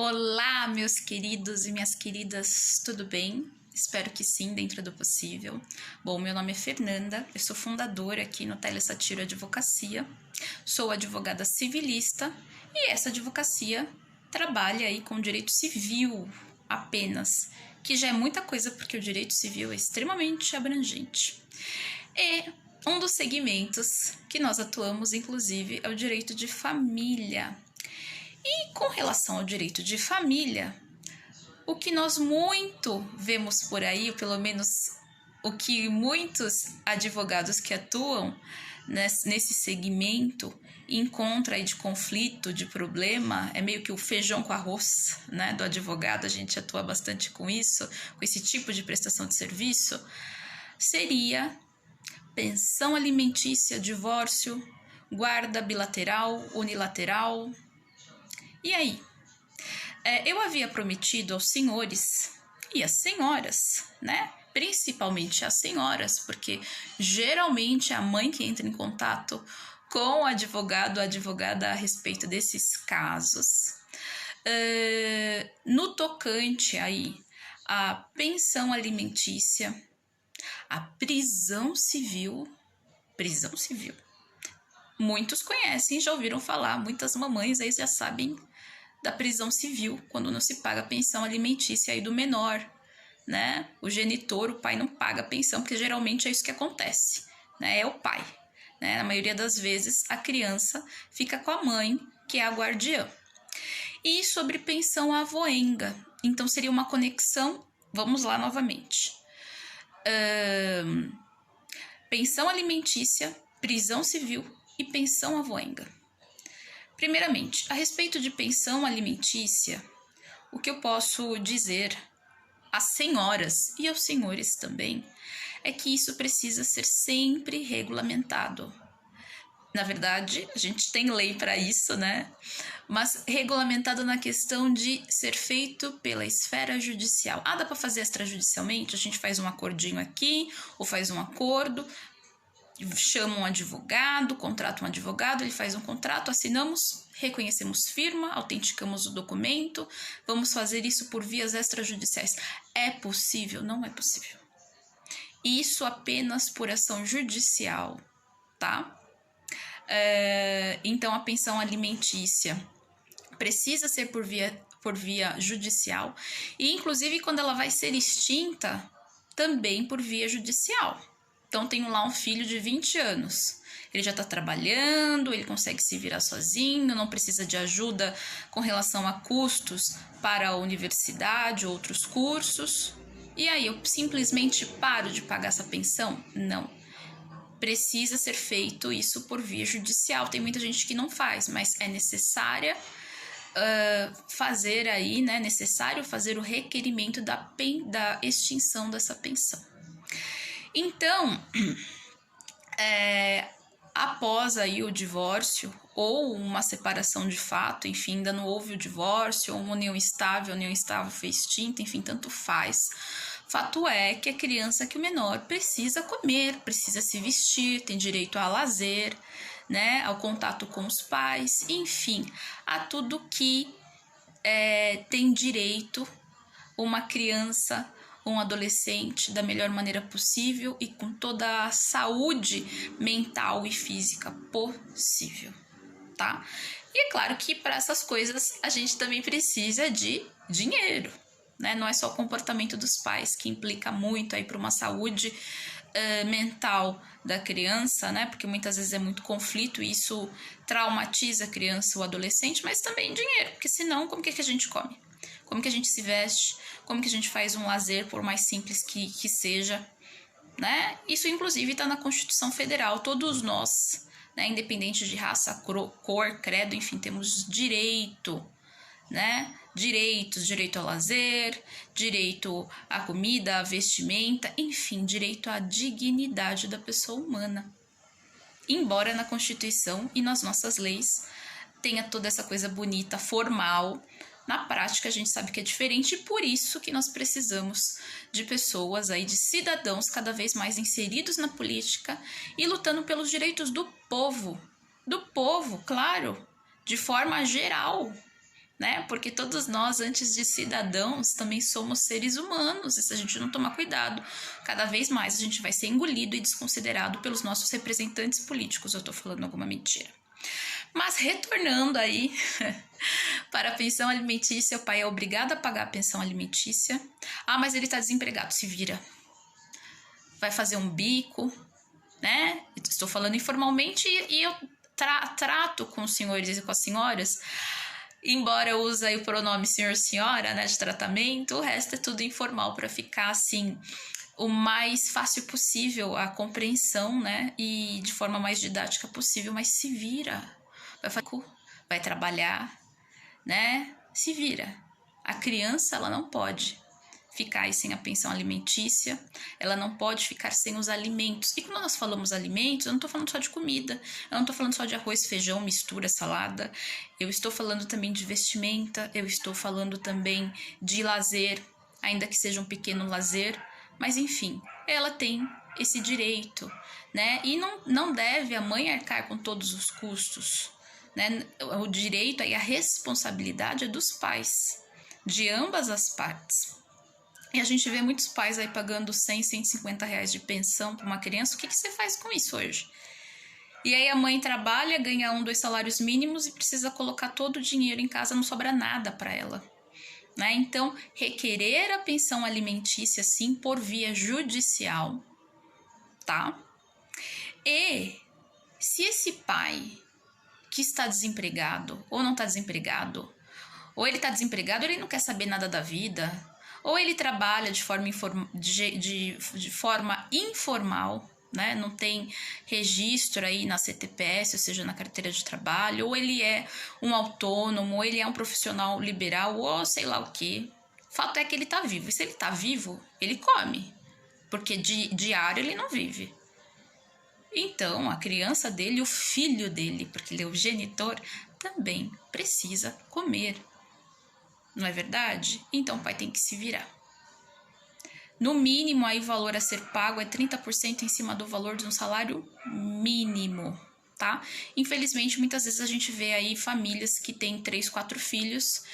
Olá, meus queridos e minhas queridas, tudo bem? Espero que sim, dentro do possível. Bom, meu nome é Fernanda, eu sou fundadora aqui no Telesatiro Advocacia, sou advogada civilista e essa advocacia trabalha aí com direito civil apenas, que já é muita coisa porque o direito civil é extremamente abrangente. E um dos segmentos que nós atuamos, inclusive, é o direito de família. E com relação ao direito de família, o que nós muito vemos por aí, ou pelo menos o que muitos advogados que atuam nesse segmento encontram aí de conflito, de problema, é meio que o feijão com arroz, né, do advogado, a gente atua bastante com isso, com esse tipo de prestação de serviço, seria pensão alimentícia, divórcio, guarda bilateral, unilateral. E aí? Eu havia prometido aos senhores e às senhoras, né? Principalmente às senhoras, porque geralmente é a mãe que entra em contato com o advogado ou advogada a respeito desses casos. No tocante aí à pensão alimentícia, a prisão civil. Muitos conhecem, já ouviram falar, muitas mamães aí já sabem da prisão civil, quando não se paga a pensão alimentícia aí do menor, né? O genitor, o pai não paga a pensão, porque geralmente é isso que acontece, né? É o pai, né? Na maioria das vezes, a criança fica com a mãe, que é a guardiã. E sobre pensão avoenga, então seria uma conexão, vamos lá novamente. Pensão alimentícia, prisão civil e pensão avoenga. Primeiramente, a respeito de pensão alimentícia, o que eu posso dizer às senhoras e aos senhores também é que isso precisa ser sempre regulamentado. Na verdade, a gente tem lei para isso, né? Mas regulamentado na questão de ser feito pela esfera judicial. Dá para fazer extrajudicialmente? A gente faz um acordinho aqui, ou faz um acordo, chama um advogado, contrata um advogado, ele faz um contrato, assinamos, reconhecemos firma, autenticamos o documento, vamos fazer isso por vias extrajudiciais. É possível? Não é possível. Isso apenas por ação judicial, tá? Então, a pensão alimentícia precisa ser por via judicial e, inclusive, quando ela vai ser extinta, também por via judicial. Então, tenho lá um filho de 20 anos. Ele já está trabalhando, ele consegue se virar sozinho, não precisa de ajuda com relação a custos para a universidade, outros cursos. E aí, eu simplesmente paro de pagar essa pensão? Não. Precisa ser feito isso por via judicial. Tem muita gente que não faz, mas é necessária fazer aí, né? Necessário fazer o requerimento da extinção dessa pensão. Então, após aí o divórcio ou uma separação de fato, enfim, ainda não houve o divórcio, ou uma união estável foi extinta, enfim, tanto faz. Fato é que a criança, que o menor, precisa comer, precisa se vestir, tem direito a lazer, né, ao contato com os pais, enfim, a tudo que tem direito uma criança, um adolescente, da melhor maneira possível e com toda a saúde mental e física possível, tá? E é claro que para essas coisas a gente também precisa de dinheiro, né? Não é só o comportamento dos pais que implica muito aí para uma saúde mental da criança, né? Porque muitas vezes é muito conflito e isso traumatiza a criança ou adolescente, mas também dinheiro, porque senão como que a gente come? Como que a gente se veste, como que a gente faz um lazer, por mais simples que seja, né? Isso, inclusive, está na Constituição Federal. Todos nós, né, independente de raça, cor, credo, enfim, temos direito, né? Direito ao lazer, direito à comida, à vestimenta, enfim, direito à dignidade da pessoa humana. Embora na Constituição e nas nossas leis tenha toda essa coisa bonita, formal, na prática a gente sabe que é diferente e por isso que nós precisamos de pessoas aí, de cidadãos cada vez mais inseridos na política e lutando pelos direitos do povo, claro, de forma geral, né? Porque todos nós, antes de cidadãos, também somos seres humanos. E se a gente não tomar cuidado, cada vez mais a gente vai ser engolido e desconsiderado pelos nossos representantes políticos. Eu tô falando alguma mentira. Mas retornando aí para a pensão alimentícia, o pai é obrigado a pagar a pensão alimentícia. Ah, mas ele tá desempregado, se vira. Vai fazer um bico, né? Estou falando informalmente e eu trato com os senhores e com as senhoras, embora eu use aí o pronome senhor, senhora, né, de tratamento, o resto é tudo informal para ficar assim o mais fácil possível a compreensão, né, e de forma mais didática possível, mas se vira. Vai trabalhar, né? Se vira. A criança, ela não pode ficar aí sem a pensão alimentícia, ela não pode ficar sem os alimentos. E quando nós falamos alimentos, eu não estou falando só de comida, eu não estou falando só de arroz, feijão, mistura, salada, eu estou falando também de vestimenta, eu estou falando também de lazer, ainda que seja um pequeno lazer, mas enfim, ela tem esse direito, né? E não deve a mãe arcar com todos os custos, né? O direito e a responsabilidade é dos pais, de ambas as partes. E a gente vê muitos pais aí pagando 100, 150 reais de pensão para uma criança. O que você faz com isso hoje? E aí a mãe trabalha, ganha 1, 2 salários mínimos e precisa colocar todo o dinheiro em casa, não sobra nada para ela, né? Então, requerer a pensão alimentícia, sim, por via judicial, tá? E se esse pai que está desempregado ou não está desempregado, ou ele está desempregado, ele não quer saber nada da vida, ou ele trabalha de forma informal, né? Não tem registro aí na CTPS, ou seja, na carteira de trabalho, ou ele é um autônomo, ou ele é um profissional liberal, ou sei lá o quê. O fato é que ele está vivo, e se ele está vivo, ele come, porque diário ele não vive. Então, a criança dele, o filho dele, porque ele é o genitor, também precisa comer. Não é verdade? Então, o pai tem que se virar. No mínimo, aí o valor a ser pago é 30% em cima do valor de um salário mínimo, tá? Infelizmente, muitas vezes a gente vê aí famílias que têm 3, 4 filhos.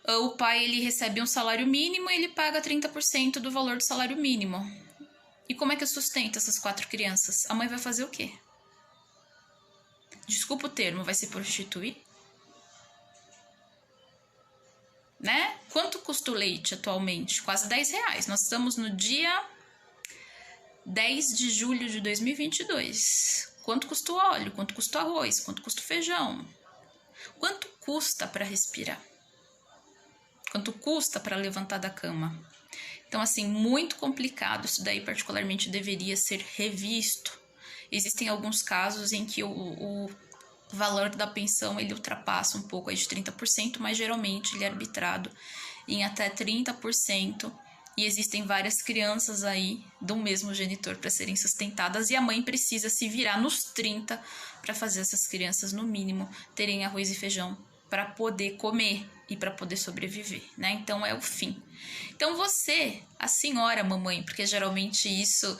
O pai, ele recebe um salário mínimo e ele paga 30% do valor do salário mínimo. E como é que sustenta essas 4 crianças? A mãe vai fazer o quê? Desculpa o termo, vai se prostituir? Né? Quanto custa o leite atualmente? Quase 10 reais. Nós estamos no dia 10 de julho de 2022. Quanto custa o óleo? Quanto custa o arroz? Quanto custa o feijão? Quanto custa para respirar? Quanto custa para levantar da cama? Então, assim, muito complicado. Isso daí, particularmente, deveria ser revisto. Existem alguns casos em que o valor da pensão, ele ultrapassa um pouco aí de 30%, mas geralmente ele é arbitrado em até 30%. E existem várias crianças aí do mesmo genitor para serem sustentadas e a mãe precisa se virar nos 30% para fazer essas crianças, no mínimo, terem arroz e feijão para poder comer e para poder sobreviver, né? Então é o fim. Então você, a senhora mamãe, porque geralmente isso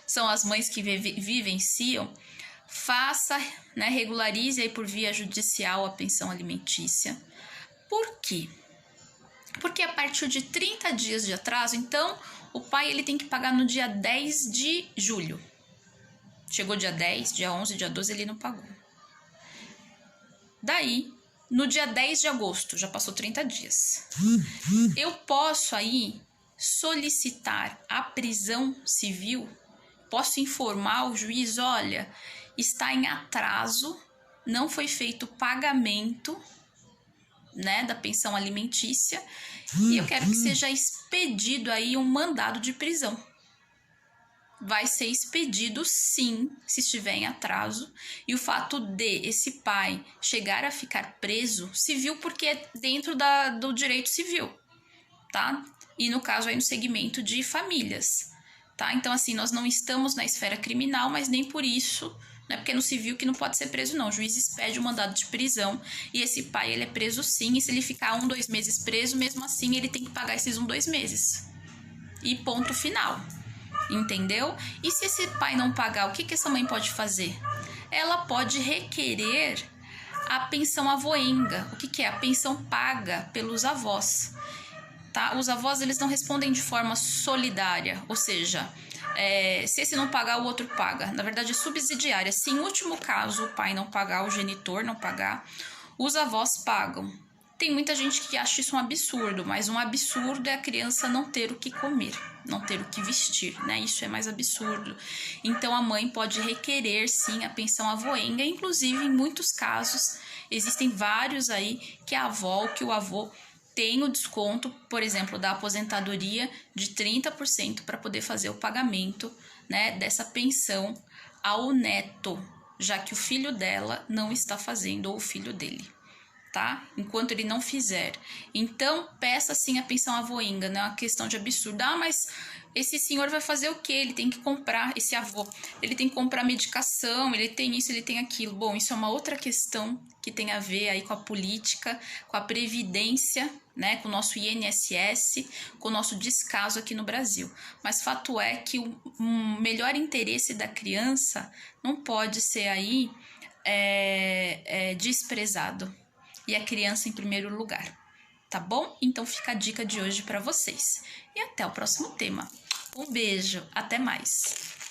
são as mães que vivenciam, faça, né, regularize aí por via judicial a pensão alimentícia. Por quê? Porque a partir de 30 dias de atraso, então, o pai ele tem que pagar no dia 10 de julho. Chegou dia 10, dia 11, dia 12, ele não pagou. Daí, no dia 10 de agosto, já passou 30 dias. Eu posso aí solicitar a prisão civil, posso informar o juiz, olha, está em atraso, não foi feito o pagamento, né, da pensão alimentícia, e eu quero que seja expedido aí um mandado de prisão. Vai ser expedido sim, se estiver em atraso, e o fato de esse pai chegar a ficar preso civil, porque é dentro do direito civil, tá? E no caso aí no segmento de famílias, tá? Então assim, nós não estamos na esfera criminal, mas nem por isso, não é porque no civil que não pode ser preso não, o juiz expede o mandado de prisão e esse pai ele é preso sim, e se ele ficar 1, 2 meses preso, mesmo assim ele tem que pagar esses 1, 2 meses. E ponto final. Entendeu? E se esse pai não pagar, o que essa mãe pode fazer? Ela pode requerer a pensão avoenga. O que é? A pensão paga pelos avós. Tá? Os avós, eles não respondem de forma solidária, ou seja, se esse não pagar, o outro paga. Na verdade, é subsidiária. Se em último caso o pai não pagar, o genitor não pagar, os avós pagam. Tem muita gente que acha isso um absurdo, mas um absurdo é a criança não ter o que comer, não ter o que vestir, né? Isso é mais absurdo. Então, a mãe pode requerer, sim, a pensão avoenga. Inclusive, em muitos casos, existem vários aí que a avó ou que o avô tem o desconto, por exemplo, da aposentadoria de 30% para poder fazer o pagamento, né, dessa pensão ao neto, já que o filho dela não está fazendo, ou o filho dele, tá? Enquanto ele não fizer. Então, peça sim a pensão avoenga, não é uma questão de absurdo. Ah, mas esse senhor vai fazer o quê? Ele tem que comprar, esse avô, ele tem que comprar medicação, ele tem isso, ele tem aquilo. Bom, isso é uma outra questão que tem a ver aí com a política, com a previdência, né, com o nosso INSS, com o nosso descaso aqui no Brasil. Mas fato é que o melhor interesse da criança não pode ser aí desprezado. E a criança em primeiro lugar, tá bom? Então fica a dica de hoje para vocês. E até o próximo tema. Um beijo, até mais!